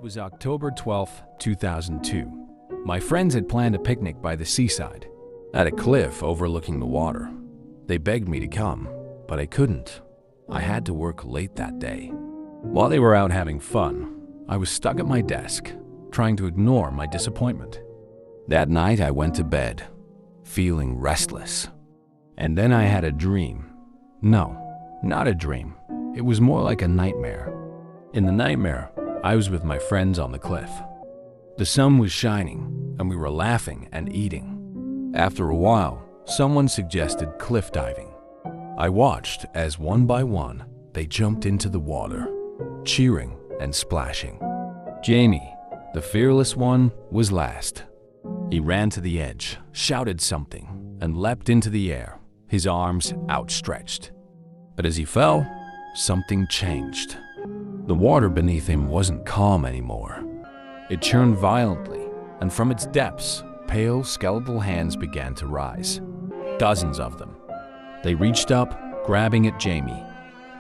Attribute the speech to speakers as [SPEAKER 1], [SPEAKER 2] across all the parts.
[SPEAKER 1] It was October 12, 2002. My friends had planned a picnic by the seaside, at a cliff overlooking the water. They begged me to come, but I couldn't. I had to work late that day. While they were out having fun, I was stuck at my desk, trying to ignore my disappointment. That night I went to bed, feeling restless. And then I had a dream. No, not a dream. It was more like a nightmare. In the nightmare, I was with my friends on the cliff. The sun was shining, and we were laughing and eating. After a while, someone suggested cliff diving. I watched as one by one, they jumped into the water, cheering and splashing. Jamie, the fearless one, was last. He ran to the edge, shouted something, and leapt into the air, his arms outstretched. But as he fell, something changed. The water beneath him wasn't calm anymore. It churned violently, and from its depths, pale skeletal hands began to rise. Dozens of them. They reached up, grabbing at Jamie.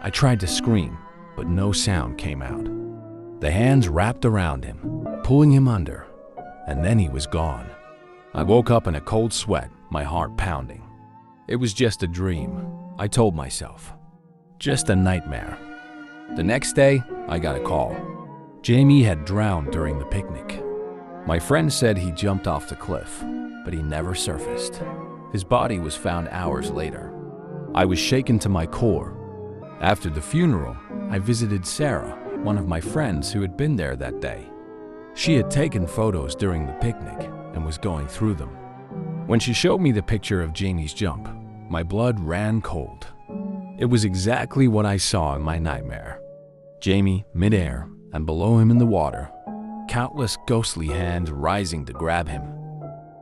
[SPEAKER 1] I tried to scream, but no sound came out. The hands wrapped around him, pulling him under, and then he was gone. I woke up in a cold sweat, my heart pounding. It was just a dream, I told myself. Just a nightmare. The next day, I got a call. Jamie had drowned during the picnic. My friend said he jumped off the cliff, but he never surfaced. His body was found hours later. I was shaken to my core. After the funeral, I visited Sarah, one of my friends who had been there that day. She had taken photos during the picnic and was going through them. When she showed me the picture of Jamie's jump, my blood ran cold. It was exactly what I saw in my nightmare. Jamie midair, and below him in the water, countless ghostly hands rising to grab him.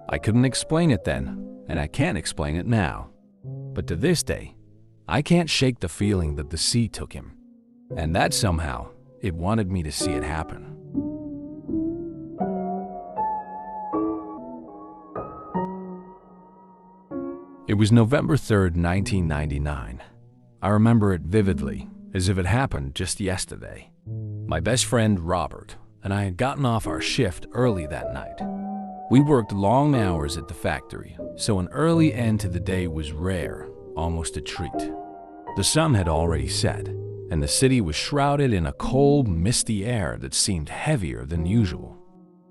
[SPEAKER 1] I couldn't explain it then, and I can't explain it now. But to this day, I can't shake the feeling that the sea took him, and that somehow it wanted me to see it happen. It was November 3rd, 1999. I remember it vividly, as if it happened just yesterday. My best friend, Robert, and I had gotten off our shift early that night. We worked long hours at the factory, so an early end to the day was rare, almost a treat. The sun had already set, and the city was shrouded in a cold, misty air that seemed heavier than usual.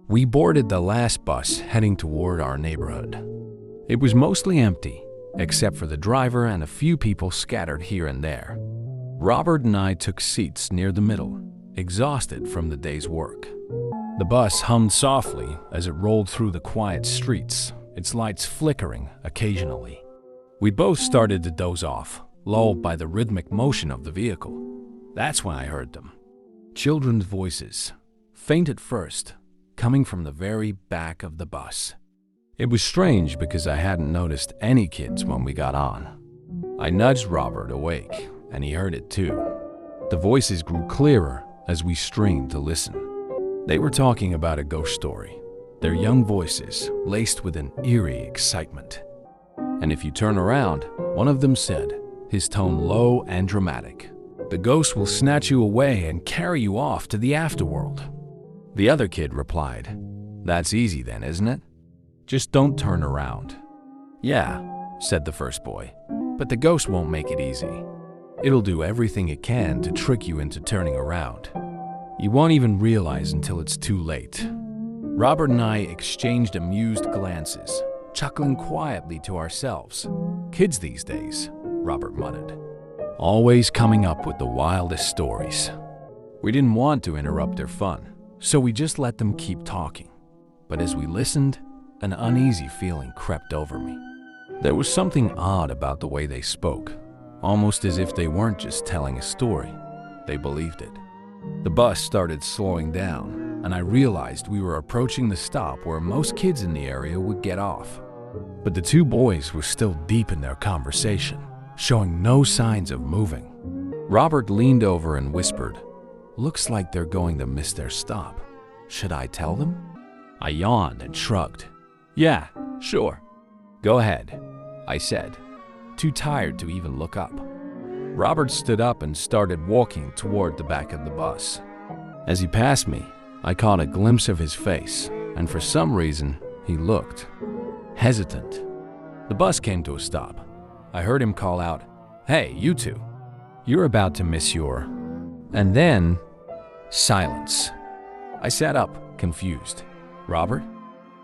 [SPEAKER 1] We boarded the last bus heading toward our neighborhood. It was mostly empty, except for the driver and a few people scattered here and there. Robert and I took seats near the middle, exhausted from the day's work. The bus hummed softly as it rolled through the quiet streets, its lights flickering occasionally. We both started to doze off, lulled by the rhythmic motion of the vehicle. That's when I heard them. Children's voices, faint at first, coming from the very back of the bus. It was strange because I hadn't noticed any kids when we got on. I nudged Robert awake, and he heard it too. The voices grew clearer as we strained to listen. They were talking about a ghost story, their young voices laced with an eerie excitement. And if you turn around, one of them said, his tone low and dramatic, "The ghost will snatch you away and carry you off to the afterworld." The other kid replied, "That's easy then, isn't it? Just don't turn around." "Yeah," said the first boy, "but the ghost won't make it easy. It'll do everything it can to trick you into turning around. You won't even realize until it's too late." Robert and I exchanged amused glances, chuckling quietly to ourselves. "Kids these days," Robert muttered, "always coming up with the wildest stories." We didn't want to interrupt their fun, so we just let them keep talking. But as we listened, an uneasy feeling crept over me. There was something odd about the way they spoke, almost as if they weren't just telling a story, they believed it. The bus started slowing down, and I realized we were approaching the stop where most kids in the area would get off. But the two boys were still deep in their conversation, showing no signs of moving. Robert leaned over and whispered, "Looks like they're going to miss their stop. Should I tell them?" I yawned and shrugged. "Yeah, sure. Go ahead," I said, too tired to even look up. Robert stood up and started walking toward the back of the bus. As he passed me, I caught a glimpse of his face, and for some reason, he looked hesitant. The bus came to a stop. I heard him call out, "Hey, you two, you're about to miss your..." And then, silence. I sat up, confused. "Robert?"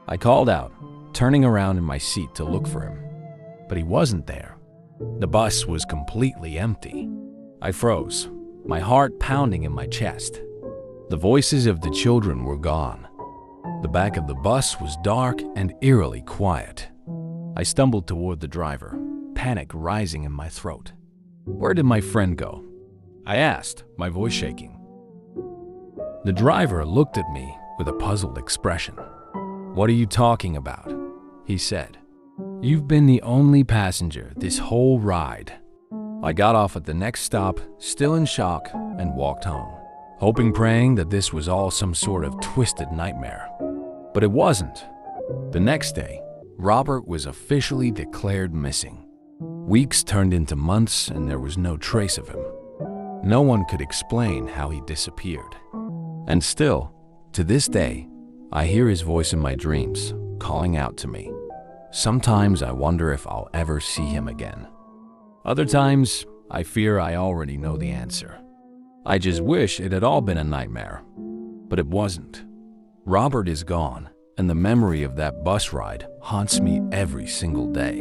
[SPEAKER 1] I called out, turning around in my seat to look for him. But he wasn't there. The bus was completely empty. I froze, my heart pounding in my chest. The voices of the children were gone. The back of the bus was dark and eerily quiet. I stumbled toward the driver, panic rising in my throat. "Where did my friend go?" I asked, my voice shaking. The driver looked at me with a puzzled expression. "What are you talking about?" he said. "You've been the only passenger this whole ride." I got off at the next stop, still in shock, and walked home, hoping, praying that this was all some sort of twisted nightmare. But it wasn't. The next day, Robert was officially declared missing. Weeks turned into months and there was no trace of him. No one could explain how he disappeared. And still, to this day, I hear his voice in my dreams, calling out to me. Sometimes I wonder if I'll ever see him again. Other times, I fear I already know the answer. I just wish it had all been a nightmare. But it wasn't. Robert is gone, and the memory of that bus ride haunts me every single day.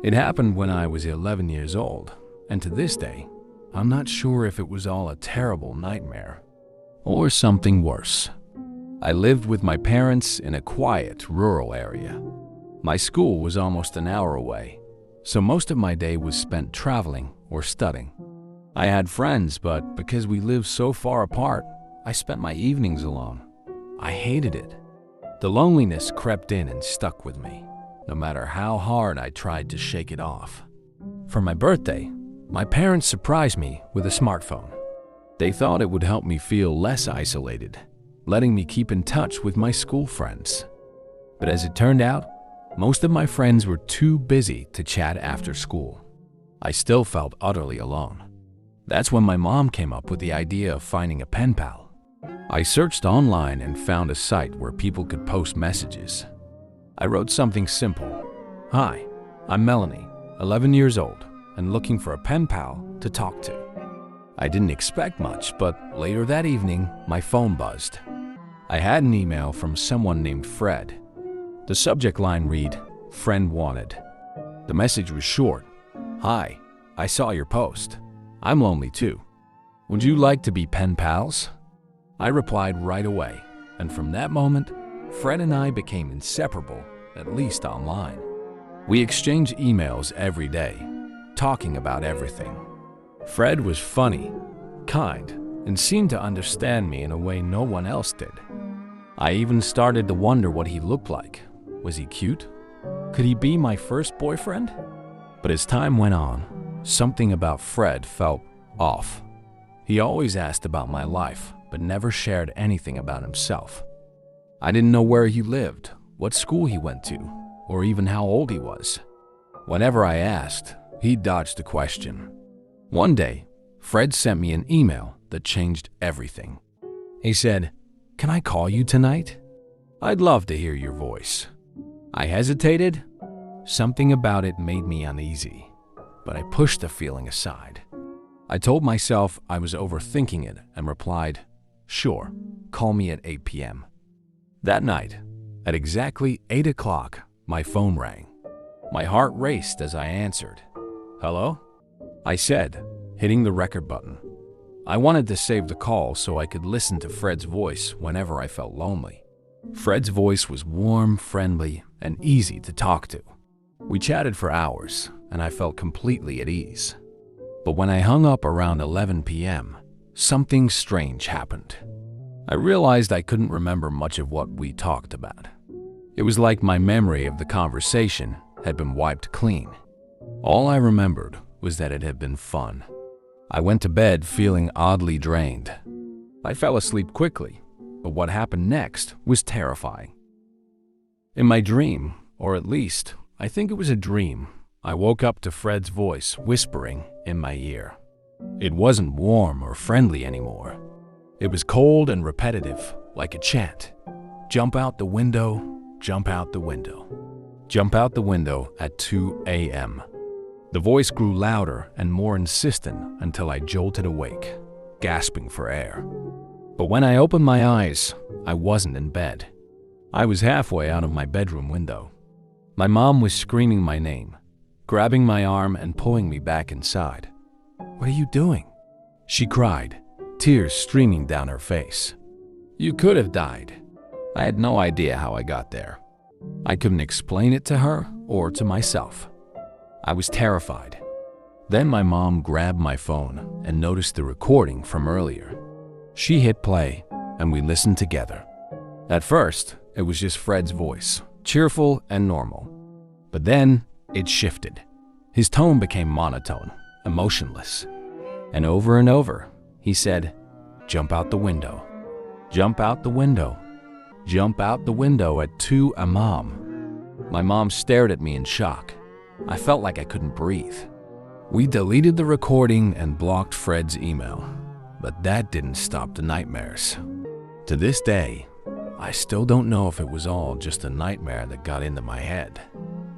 [SPEAKER 1] It happened when I was 11 years old, and to this day, I'm not sure if it was all a terrible nightmare or something worse. I lived with my parents in a quiet, rural area. My school was almost an hour away, so most of my day was spent traveling or studying. I had friends, but because we lived so far apart, I spent my evenings alone. I hated it. The loneliness crept in and stuck with me, no matter how hard I tried to shake it off. For my birthday, my parents surprised me with a smartphone. They thought it would help me feel less isolated, letting me keep in touch with my school friends. But as it turned out, most of my friends were too busy to chat after school. I still felt utterly alone. That's when my mom came up with the idea of finding a pen pal. I searched online and found a site where people could post messages. I wrote something simple. "Hi, I'm Melanie, 11 years old, and looking for a pen pal to talk to." I didn't expect much, but later that evening, my phone buzzed. I had an email from someone named Fred. The subject line read, "Friend wanted." The message was short. "Hi, I saw your post. I'm lonely too. Would you like to be pen pals?" I replied right away, and from that moment, Fred and I became inseparable, at least online. We exchanged emails every day, talking about everything. Fred was funny, kind, and seemed to understand me in a way no one else did. I even started to wonder what he looked like. Was he cute? Could he be my first boyfriend? But as time went on, something about Fred felt off. He always asked about my life, but never shared anything about himself. I didn't know where he lived, what school he went to, or even how old he was. Whenever I asked, he dodged the question. One day, Fred sent me an email that changed everything. He said, "Can I call you tonight? I'd love to hear your voice." I hesitated. Something about it made me uneasy, but I pushed the feeling aside. I told myself I was overthinking it and replied, "Sure, call me at 8 p.m. That night, at exactly 8 o'clock, my phone rang. My heart raced as I answered. "Hello?" I said, hitting the record button. I wanted to save the call so I could listen to Fred's voice whenever I felt lonely. Fred's voice was warm, friendly, and easy to talk to. We chatted for hours, and I felt completely at ease. But when I hung up around 11 p.m., something strange happened. I realized I couldn't remember much of what we talked about. It was like my memory of the conversation had been wiped clean. All I remembered was that it had been fun. I went to bed feeling oddly drained. I fell asleep quickly, but what happened next was terrifying. In my dream, or at least I think it was a dream, I woke up to Fred's voice whispering in my ear. It wasn't warm or friendly anymore. It was cold and repetitive, like a chant. Jump out the window, jump out the window. Jump out the window at 2 a.m. The voice grew louder and more insistent until I jolted awake, gasping for air. But when I opened my eyes, I wasn't in bed. I was halfway out of my bedroom window. My mom was screaming my name, grabbing my arm and pulling me back inside. "What are you doing?" she cried, tears streaming down her face. "You could have died." I had no idea how I got there. I couldn't explain it to her or to myself. I was terrified. Then my mom grabbed my phone and noticed the recording from earlier. She hit play, and we listened together. At first, it was just Fred's voice, cheerful and normal. But then, it shifted. His tone became monotone, emotionless. And over, he said, "Jump out the window. Jump out the window. Jump out the window at 2 a.m." My mom stared at me in shock. I felt like I couldn't breathe. We deleted the recording and blocked Fred's email, but that didn't stop the nightmares. To this day, I still don't know if it was all just a nightmare that got into my head,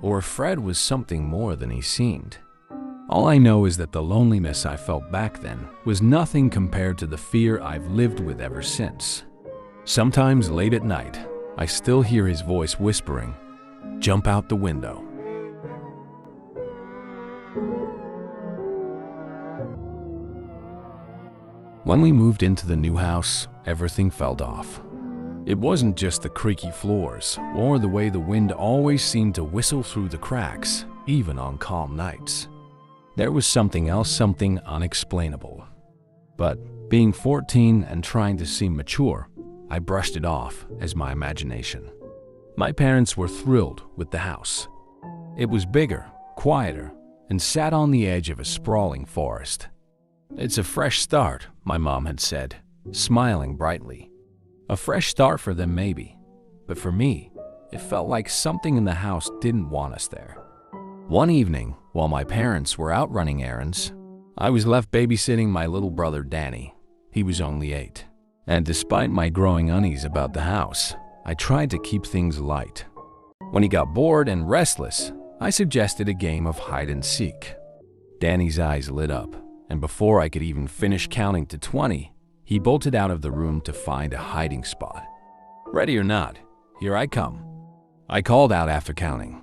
[SPEAKER 1] or if Fred was something more than he seemed. All I know is that the loneliness I felt back then was nothing compared to the fear I've lived with ever since. Sometimes late at night, I still hear his voice whispering, "Jump out the window." When we moved into the new house, everything felt off. It wasn't just the creaky floors or the way the wind always seemed to whistle through the cracks, even on calm nights. There was something else, something unexplainable. But being 14 and trying to seem mature, I brushed it off as my imagination. My parents were thrilled with the house. It was bigger, quieter, and sat on the edge of a sprawling forest. "It's a fresh start," my mom had said, smiling brightly. A fresh start for them maybe, but for me, it felt like something in the house didn't want us there. One evening, while my parents were out running errands, I was left babysitting my little brother Danny. He was only 8. And despite my growing unease about the house, I tried to keep things light. When he got bored and restless, I suggested a game of hide and seek. Danny's eyes lit up, and before I could even finish counting to 20, he bolted out of the room to find a hiding spot. "Ready or not, here I come," I called out after counting.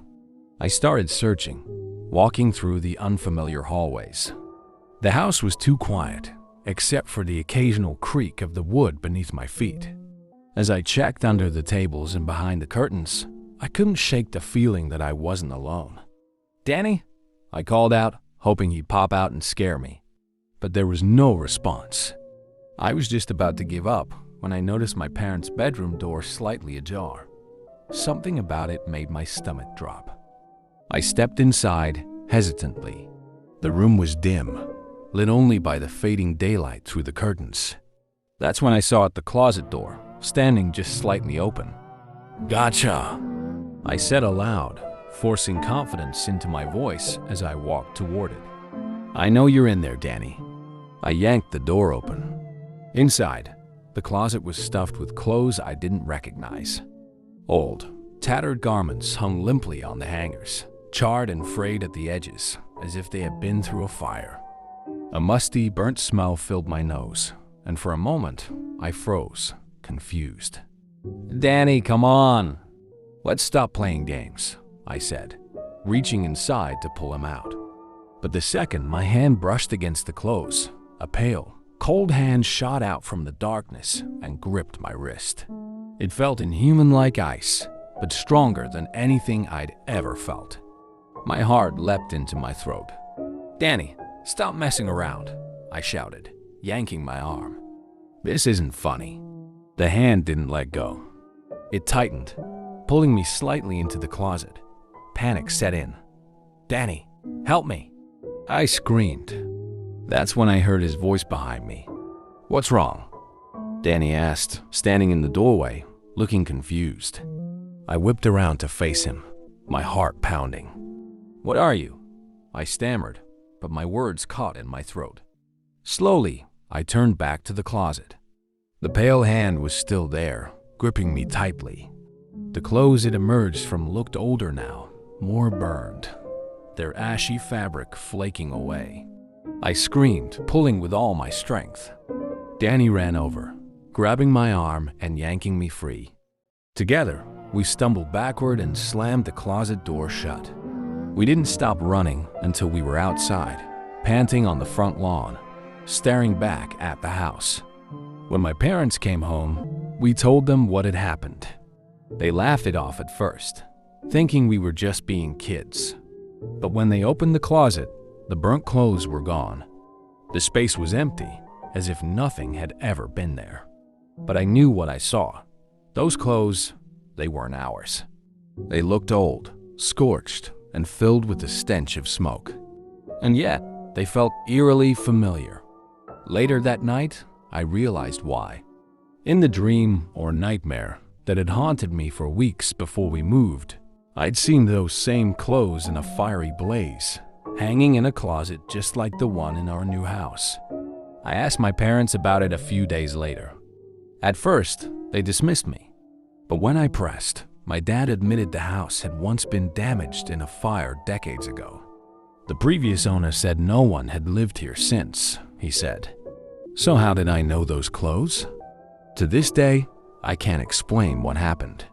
[SPEAKER 1] I started searching, walking through the unfamiliar hallways. The house was too quiet, except for the occasional creak of the wood beneath my feet. As I checked under the tables and behind the curtains, I couldn't shake the feeling that I wasn't alone. "Danny?" I called out, hoping he'd pop out and scare me. But there was no response. I was just about to give up when I noticed my parents' bedroom door slightly ajar. Something about it made my stomach drop. I stepped inside hesitantly. The room was dim, lit only by the fading daylight through the curtains. That's when I saw the closet door, standing just slightly open. "Gotcha," I said aloud, forcing confidence into my voice as I walked toward it. "I know you're in there, Danny." I yanked the door open. Inside, the closet was stuffed with clothes I didn't recognize. Old, tattered garments hung limply on the hangers, charred and frayed at the edges, as if they had been through a fire. A musty, burnt smell filled my nose, and for a moment, I froze, confused. "Danny, come on. Let's stop playing games," I said, reaching inside to pull him out. But the second my hand brushed against the clothes, a pale, cold hand shot out from the darkness and gripped my wrist. It felt inhuman like ice, but stronger than anything I'd ever felt. My heart leapt into my throat. "Danny, stop messing around," I shouted, yanking my arm. "This isn't funny." The hand didn't let go. It tightened, pulling me slightly into the closet. Panic set in. "Danny, help me!" I screamed. That's when I heard his voice behind me. "What's wrong?" Danny asked, standing in the doorway, looking confused. I whipped around to face him, my heart pounding. "What are you? I stammered, but my words caught in my throat. Slowly, I turned back to the closet. The pale hand was still there, gripping me tightly. The clothes it emerged from looked older now, more burned, their ashy fabric flaking away. I screamed, pulling with all my strength. Danny ran over, grabbing my arm and yanking me free. Together, we stumbled backward and slammed the closet door shut. We didn't stop running until we were outside, panting on the front lawn, staring back at the house. When my parents came home, we told them what had happened. They laughed it off at first, thinking we were just being kids. But when they opened the closet, the burnt clothes were gone. The space was empty, as if nothing had ever been there. But I knew what I saw. Those clothes, they weren't ours. They looked old, scorched, and filled with the stench of smoke. And yet, they felt eerily familiar. Later that night, I realized why. In the dream or nightmare that had haunted me for weeks before we moved, I'd seen those same clothes in a fiery blaze, hanging in a closet just like the one in our new house. I asked my parents about it a few days later. At first, they dismissed me. But when I pressed, my dad admitted the house had once been damaged in a fire decades ago. The previous owner said no one had lived here since, he said. So how did I know those clothes? To this day, I can't explain what happened.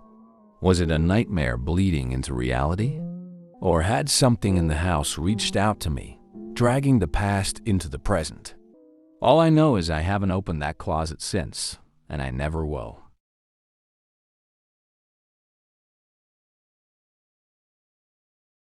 [SPEAKER 1] Was it a nightmare bleeding into reality? Or had something in the house reached out to me, dragging the past into the present? All I know is I haven't opened that closet since, and I never will.